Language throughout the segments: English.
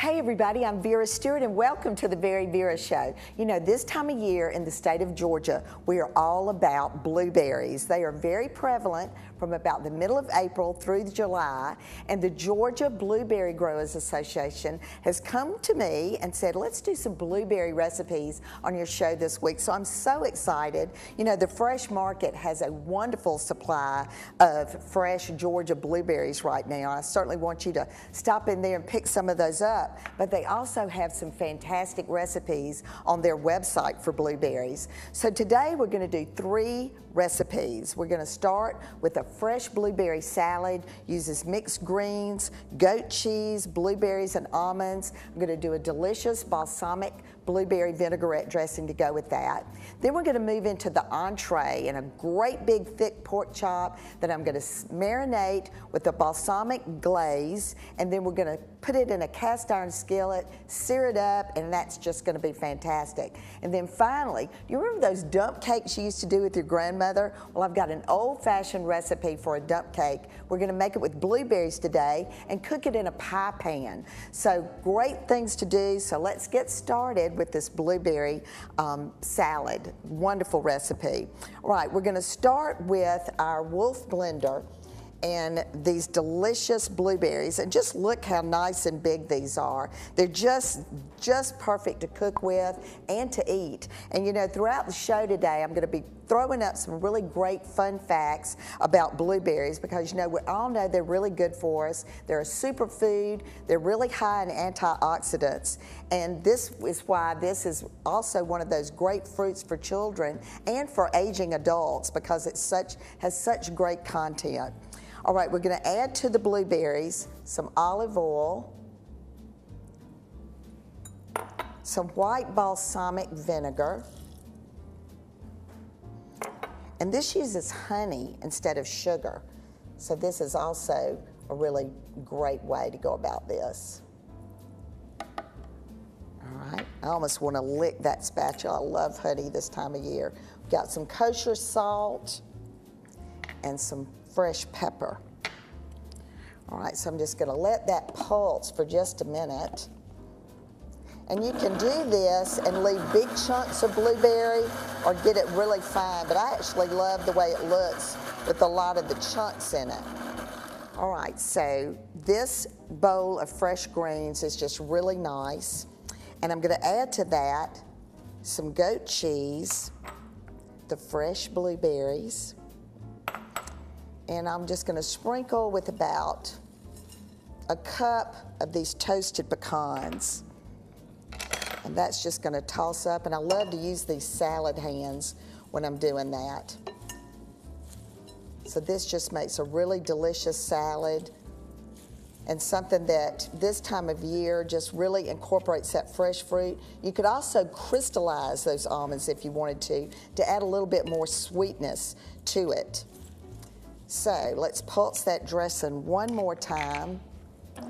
Hey everybody, I'm Vera Stewart and welcome to the VeryVera Show. You know, this time of year in the state of Georgia, we are all about blueberries. They are very prevalent from about the middle of April through July, and the Georgia Blueberry Growers Association has come to me and said, let's do some blueberry recipes on your show this week. So I'm so excited. You know, the Fresh Market has a wonderful supply of fresh Georgia blueberries right now. I certainly want you to stop in there and pick some of those up, but they also have some fantastic recipes on their website for blueberries. So today we're going to do 3 recipes. We're going to start with a fresh blueberry salad, uses mixed greens, goat cheese, blueberries and almonds. I'm going to do a delicious balsamic blueberry vinaigrette dressing to go with that. Then we're going to move into the entree and a great big thick pork chop that I'm going to marinate with a balsamic glaze, and then we're going to put it in a cast iron skillet, sear it up, and that's just going to be fantastic. And then finally, you remember those dump cakes you used to do with your grandmother? Well, I've got an old-fashioned recipe for a dump cake. We're going to make it with blueberries today and cook it in a pie pan. So great things to do, so let's get started with this blueberry salad. Wonderful recipe. All right, we're going to start with our Wolf blender and these delicious blueberries, and just look how nice and big these are. They're just perfect to cook with and to eat. And you know, throughout the show today, I'm going to be throwing up some really great fun facts about blueberries, because you know, we all know they're really good for us. They're a superfood. They're really high in antioxidants, and this is why this is also one of those great fruits for children and for aging adults, because it has such great content. All right, we're going to add to the blueberries some olive oil, some white balsamic vinegar, and this uses honey instead of sugar. So this is also a really great way to go about this. All right, I almost want to lick that spatula. I love honey this time of year. We've got some kosher salt and some fresh pepper. All right, so I'm just going to let that pulse for just a minute. And you can do this and leave big chunks of blueberry or get it really fine, but I actually love the way it looks with a lot of the chunks in it. All right, so this bowl of fresh greens is just really nice, and I'm going to add to that some goat cheese, the fresh blueberries, and I'm just going to sprinkle with about a cup of these toasted pecans. And that's just going to toss up, and I love to use these salad hands when I'm doing that. So this just makes a really delicious salad, and something that this time of year just really incorporates that fresh fruit. You could also crystallize those almonds if you wanted to add a little bit more sweetness to it. So let's pulse that dressing one more time. And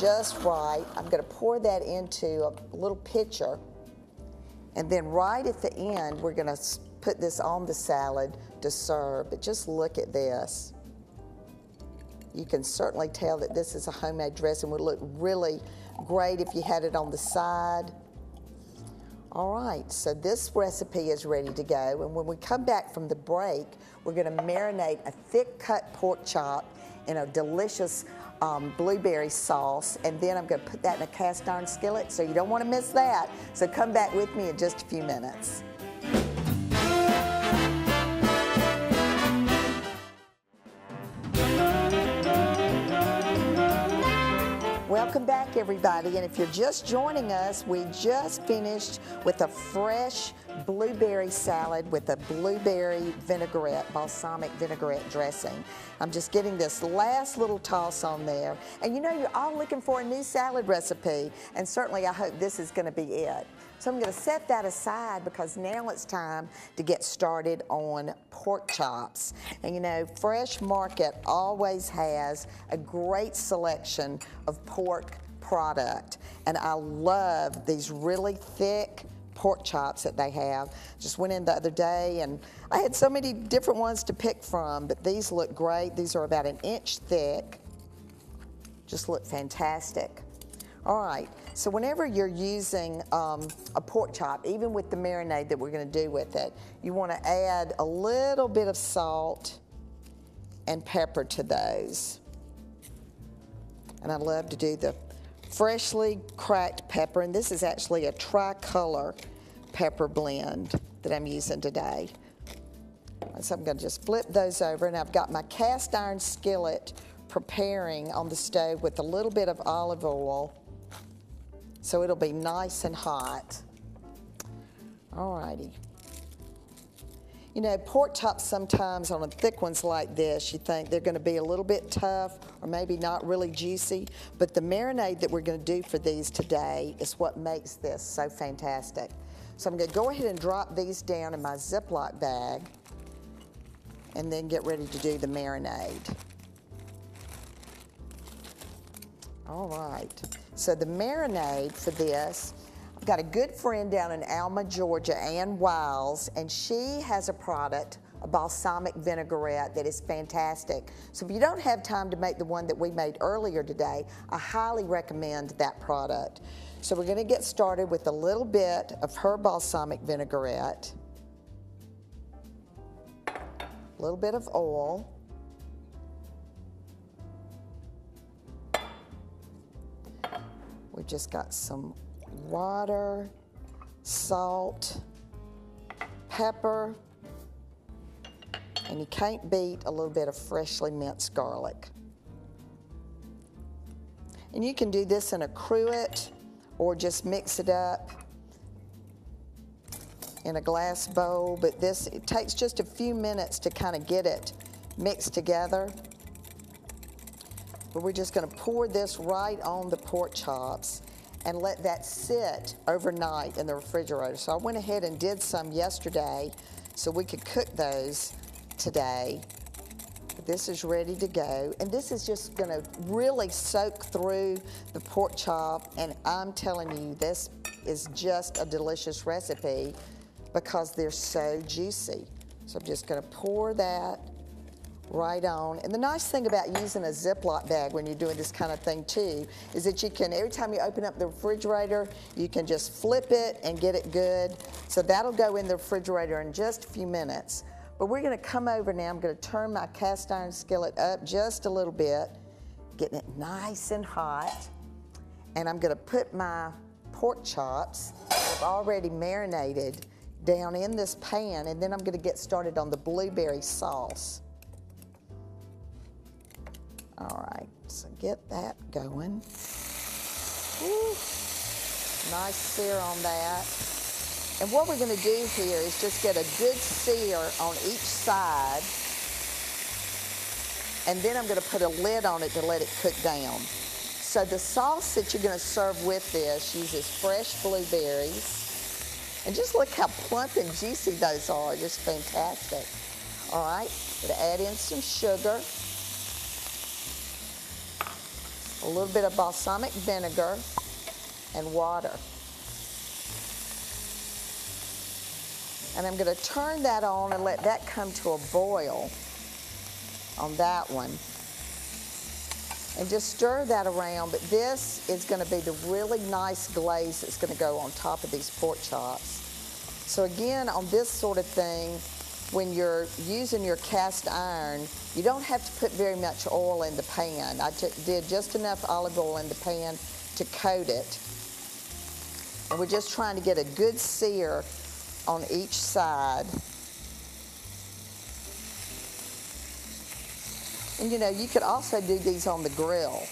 just right, I'm going to pour that into a little pitcher. And then right at the end, we're going to put this on the salad to serve. But just look at this. You can certainly tell that this is a homemade dressing. Would look really great if you had it on the side. All right, so this recipe is ready to go, and when we come back from the break, we're going to marinate a thick cut pork chop in a delicious blueberry sauce, and then I'm going to put that in a cast iron skillet, so you don't want to miss that. So come back with me in just a few minutes. Welcome back, everybody, and if you're just joining us, we just finished with a fresh blueberry salad with a blueberry vinaigrette, balsamic vinaigrette dressing. I'm just getting this last little toss on there, and you know, you're all looking for a new salad recipe, and certainly I hope this is going to be it. So I'm going to set that aside, because now it's time to get started on pork chops. And you know, Fresh Market always has a great selection of pork product, and I love these really thick pork chops that they have. Just went in the other day and I had so many different ones to pick from, but these look great. These are about 1 inch thick. just look fantastic. All right, so whenever you're using a pork chop, even with the marinade that we're gonna do with it, you wanna add a little bit of salt and pepper to those. And I love to do the freshly cracked pepper, and this is actually a tricolor pepper blend that I'm using today. So I'm gonna just flip those over, and I've got my cast iron skillet preparing on the stove with a little bit of olive oil, so it'll be nice and hot. All righty. You know, pork chops sometimes on thick ones like this, you think they're gonna be a little bit tough or maybe not really juicy, but the marinade that we're gonna do for these today is what makes this so fantastic. So I'm gonna go ahead and drop these down in my Ziploc bag and then get ready to do the marinade. All right, so the marinade for this, I've got a good friend down in Alma, Georgia, Ann Wiles, and she has a product, a balsamic vinaigrette that is fantastic. So if you don't have time to make the one that we made earlier today, I highly recommend that product. So we're gonna get started with a little bit of her balsamic vinaigrette, a little bit of oil, we've just got some water, salt, pepper, and you can't beat a little bit of freshly minced garlic. And you can do this in a cruet or just mix it up in a glass bowl, but this, it takes just a few minutes to kind of get it mixed together. But we're just gonna pour this right on the pork chops and let that sit overnight in the refrigerator. So I went ahead and did some yesterday so we could cook those today. But this is ready to go. And this is just gonna really soak through the pork chop, and I'm telling you, this is just a delicious recipe because they're so juicy. So I'm just gonna pour that right on. And the nice thing about using a Ziploc bag when you're doing this kind of thing too, is that you can, every time you open up the refrigerator, you can just flip it and get it good. So that'll go in the refrigerator in just a few minutes. But we're gonna come over now, I'm gonna turn my cast iron skillet up just a little bit, getting it nice and hot. And I'm gonna put my pork chops that I've already marinated down in this pan, and then I'm gonna get started on the blueberry sauce. All right, so get that going. Woo. Nice sear on that. And what we're gonna do here is just get a good sear on each side, and then I'm gonna put a lid on it to let it cook down. So the sauce that you're gonna serve with this uses fresh blueberries. And just look how plump and juicy those are, just fantastic. All right, gonna add in some sugar, a little bit of balsamic vinegar, and water. And I'm gonna turn that on and let that come to a boil on that one. And just stir that around, but this is gonna be the really nice glaze that's gonna go on top of these pork chops. So again, on this sort of thing, when you're using your cast iron, you don't have to put very much oil in the pan. I did just enough olive oil in the pan to coat it. And we're just trying to get a good sear on each side. And you know, you could also do these on the grill.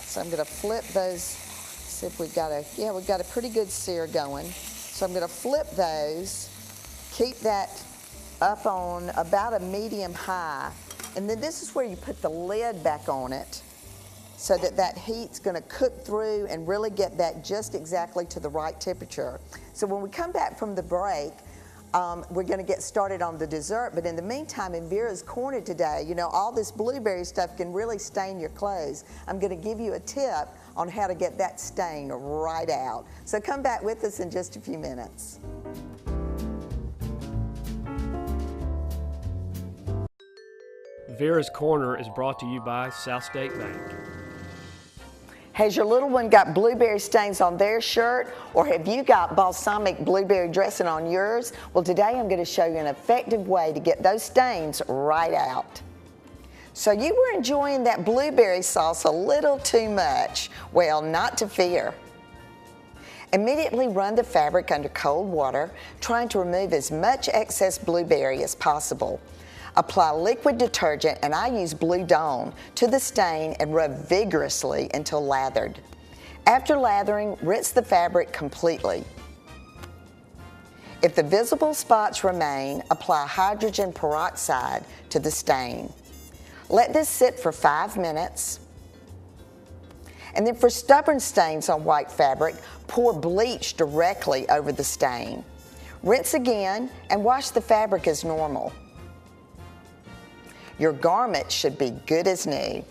So I'm gonna flip those, see if we've got a pretty good sear going. So I'm gonna flip those, keep that up on about a medium high. And then this is where you put the lid back on it so that that heat's gonna cook through and really get that just exactly to the right temperature. So when we come back from the break, we're gonna get started on the dessert, but in the meantime, in Vera's Corner today, you know, all this blueberry stuff can really stain your clothes. I'm gonna give you a tip on how to get that stain right out. So come back with us in just a few minutes. Vera's Corner is brought to you by South State Bank. Has your little one got blueberry stains on their shirt, or have you got balsamic blueberry dressing on yours? Well, today I'm going to show you an effective way to get those stains right out. So you were enjoying that blueberry sauce a little too much. Well, not to fear. Immediately run the fabric under cold water, trying to remove as much excess blueberry as possible. Apply liquid detergent, and I use Blue Dawn, to the stain and rub vigorously until lathered. After lathering, rinse the fabric completely. If the visible spots remain, apply hydrogen peroxide to the stain. Let this sit for 5 minutes. And then for stubborn stains on white fabric, pour bleach directly over the stain. Rinse again and wash the fabric as normal. Your garment should be good as new.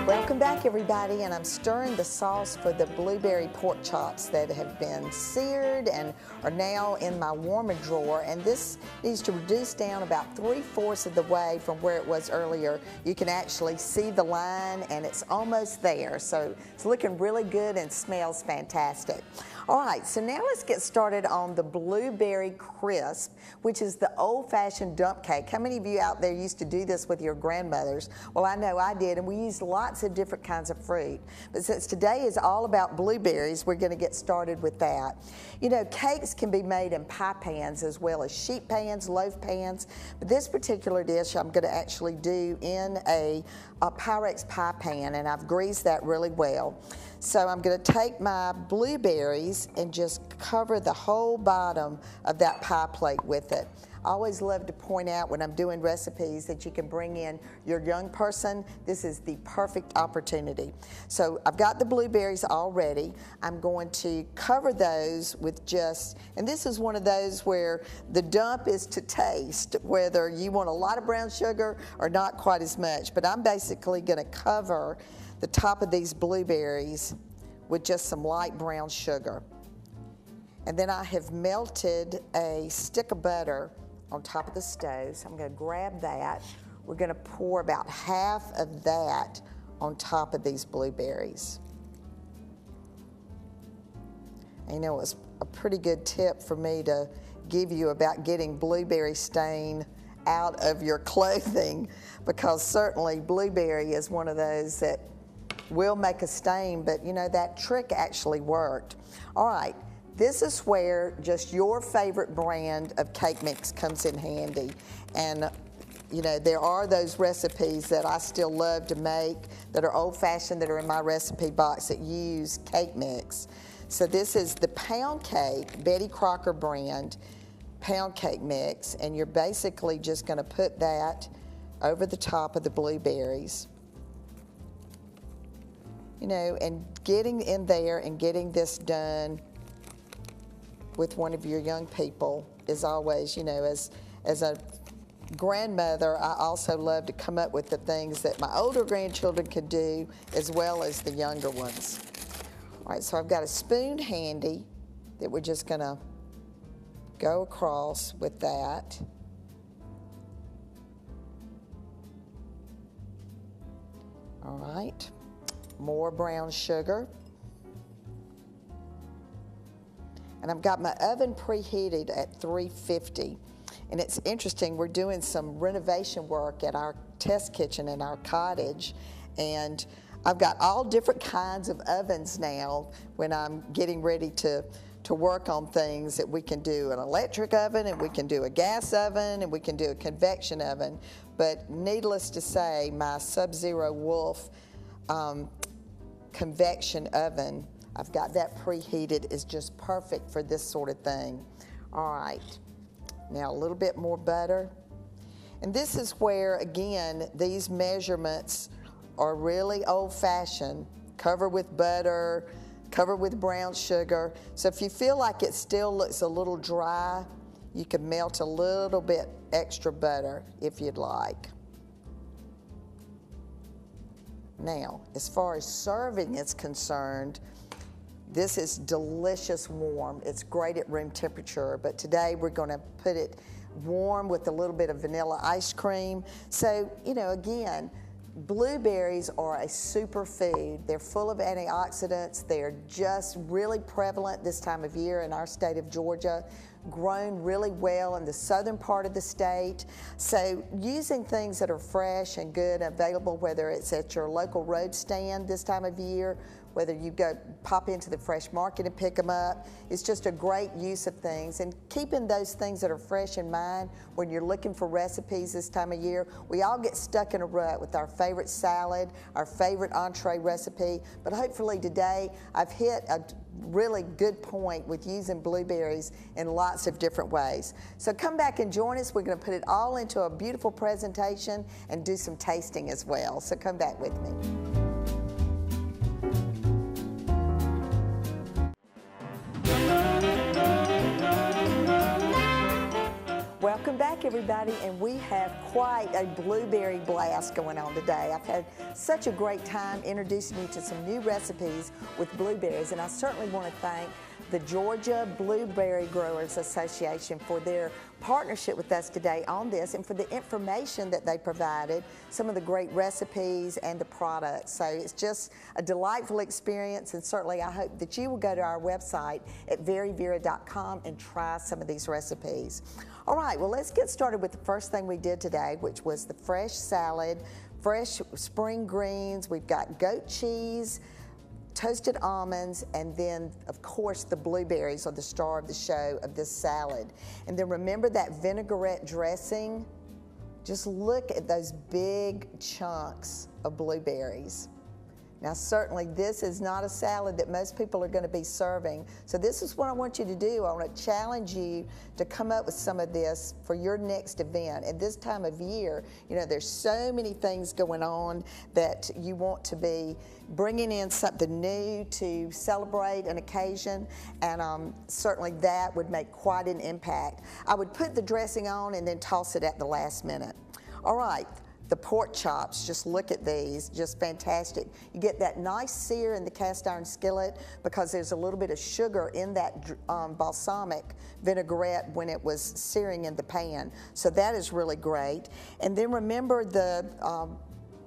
Welcome back, everybody, and I'm stirring the sauce for the blueberry pork chops that have been seared and are now in my warmer drawer, and this needs to reduce down about 3/4 of the way from where it was earlier. You can actually see the line, and it's almost there, so it's looking really good and smells fantastic. All right, so now let's get started on the blueberry crisp, which is the old-fashioned dump cake. How many of you out there used to do this with your grandmothers? Well, I know I did, and we used lots of different kinds of fruit. But since today is all about blueberries, we're going to get started with that. You know, cakes can be made in pie pans as well as sheet pans, loaf pans. But this particular dish I'm going to actually do in a Pyrex pie pan, and I've greased that really well. So I'm going to take my blueberries and just cover the whole bottom of that pie plate with it. I always love to point out when I'm doing recipes that you can bring in your young person. This is the perfect opportunity. So I've got the blueberries all ready. I'm going to cover those with just, and this is one of those where the dump is to taste, whether you want a lot of brown sugar or not quite as much. But I'm basically going to cover the top of these blueberries with just some light brown sugar. And then I have melted a stick of butter on top of the stove. So I'm going to grab that. We're going to pour about half of that on top of these blueberries. And you know, it's a pretty good tip for me to give you about getting blueberry stain out of your clothing, because certainly blueberry is one of those that will make a stain, but you know, that trick actually worked. All right, this is where just your favorite brand of cake mix comes in handy. And you know, there are those recipes that I still love to make that are old-fashioned, that are in my recipe box, that use cake mix. So this is the Pound Cake, Betty Crocker brand pound cake mix, and you're basically just going to put that over the top of the blueberries. You know, and getting in there and getting this done with one of your young people is always, you know, as a grandmother, I also love to come up with the things that my older grandchildren could do as well as the younger ones. All right, so I've got a spoon handy that we're just going to go across with that. All right. More brown sugar. And I've got my oven preheated at 350. And it's interesting, we're doing some renovation work at our test kitchen in our cottage, and I've got all different kinds of ovens now when I'm getting ready to work on things, that we can do an electric oven, and we can do a gas oven, and we can do a convection oven. But needless to say, my Sub-Zero Wolf convection oven, I've got that preheated, is just perfect for this sort of thing. All right, now a little bit more butter. And this is where, again, these measurements are really old-fashioned. Cover with butter, cover with brown sugar. So if you feel like it still looks a little dry, you can melt a little bit extra butter if you'd like. Now, as far as serving is concerned, this is delicious warm. It's great at room temperature, but today we're going to put it warm with a little bit of vanilla ice cream. So, you know, again, blueberries are a superfood. They're full of antioxidants. They're just really prevalent this time of year in our state of Georgia, grown really well in the southern part of the state. So using things that are fresh and good, available, whether it's at your local road stand this time of year, whether you go pop into the fresh market and pick them up, it's just a great use of things. And keeping those things that are fresh in mind when you're looking for recipes this time of year. We all get stuck in a rut with our favorite salad, our favorite entree recipe, but hopefully today I've hit a really good point with using blueberries in lots of different ways. So come back and join us. We're going to put it all into a beautiful presentation and do some tasting as well. So come back with me. Welcome back, everybody, and we have quite a blueberry blast going on today. I've had such a great time introducing you to some new recipes with blueberries, and I certainly want to thank the Georgia Blueberry Growers Association for their partnership with us today on this and for the information that they provided, some of the great recipes and the products. So it's just a delightful experience, and certainly I hope that you will go to our website at VeryVera.com and try some of these recipes. All right, well, let's get started with the first thing we did today, which was the fresh salad, fresh spring greens. We've got goat cheese, toasted almonds, and then, of course, the blueberries are the star of the show of this salad. And then remember that vinaigrette dressing? Just look at those big chunks of blueberries. Now, certainly this is not a salad that most people are going to be serving. So this is what I want you to do. I want to challenge you to come up with some of this for your next event. At this time of year, you know, there's so many things going on that you want to be bringing in something new to celebrate an occasion, and certainly that would make quite an impact. I would put the dressing on and then toss it at the last minute. All right. The pork chops, just look at these, just fantastic. You get that nice sear in the cast iron skillet because there's a little bit of sugar in that balsamic vinaigrette when it was searing in the pan. So that is really great. And then remember the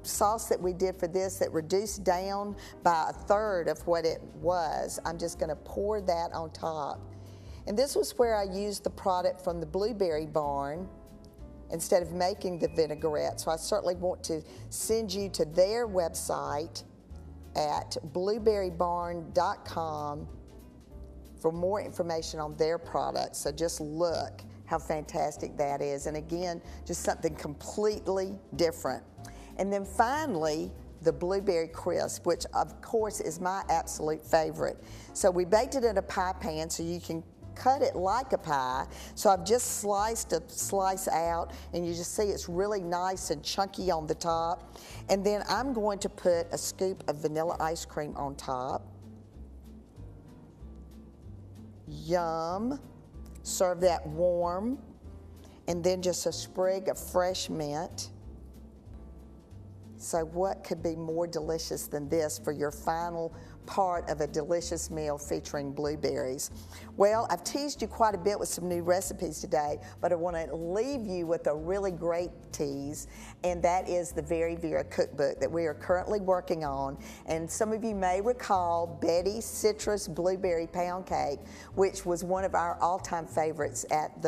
sauce that we did for this that reduced down by a third of what it was. I'm just gonna pour that on top. And this was where I used the product from the Blueberry Barn instead of making the vinaigrette. So I certainly want to send you to their website at blueberrybarn.com for more information on their products. So just look how fantastic that is. And again, just something completely different. And then finally, the blueberry crisp, which of course is my absolute favorite. So we baked it in a pie pan so you can cut it like a pie. So I've just sliced a slice out, and you just see it's really nice and chunky on the top. And then I'm going to put a scoop of vanilla ice cream on top. Yum. Serve that warm. And then just a sprig of fresh mint. So what could be more delicious than this for your final part of a delicious meal featuring blueberries? Well, I've teased you quite a bit with some new recipes today, but I want to leave you with a really great tease, and that is the VeryVera cookbook that we are currently working on. And some of you may recall Betty's Citrus Blueberry Pound Cake, which was one of our all-time favorites at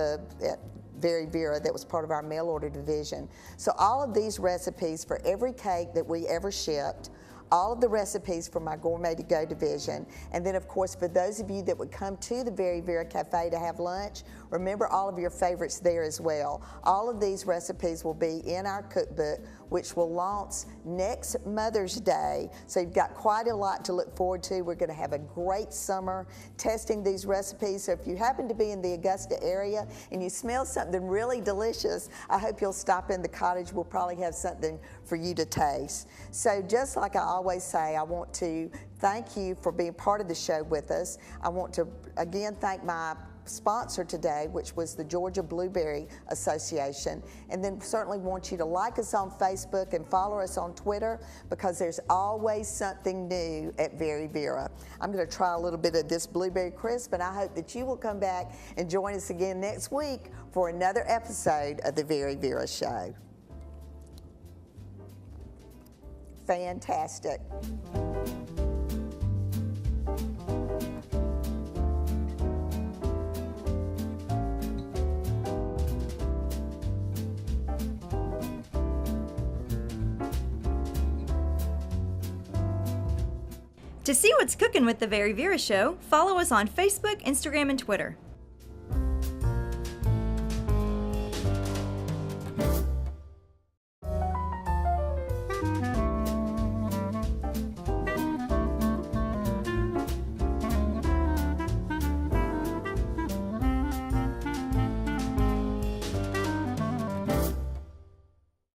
VeryVera that was part of our mail order division. So all of these recipes for every cake that we ever shipped, all of the recipes from my Gourmet to Go division, and then of course for those of you that would come to the VeryVera Cafe to have lunch, remember all of your favorites there as well. All of these recipes will be in our cookbook, which will launch next Mother's Day. So you've got quite a lot to look forward to. We're going to have a great summer testing these recipes. So if you happen to be in the Augusta area and you smell something really delicious, I hope you'll stop in the cottage. We'll probably have something for you to taste. So just like I always say, I want to thank you for being part of the show with us. I want to again thank my sponsor today, which was the Georgia Blueberry Association. And then certainly want you to like us on Facebook and follow us on Twitter, because there's always something new at VeryVera. I'm going to try a little bit of this blueberry crisp, and I hope that you will come back and join us again next week for another episode of the VeryVera Show. Fantastic. To see what's cooking with the VeryVera Show, follow us on Facebook, Instagram, and Twitter.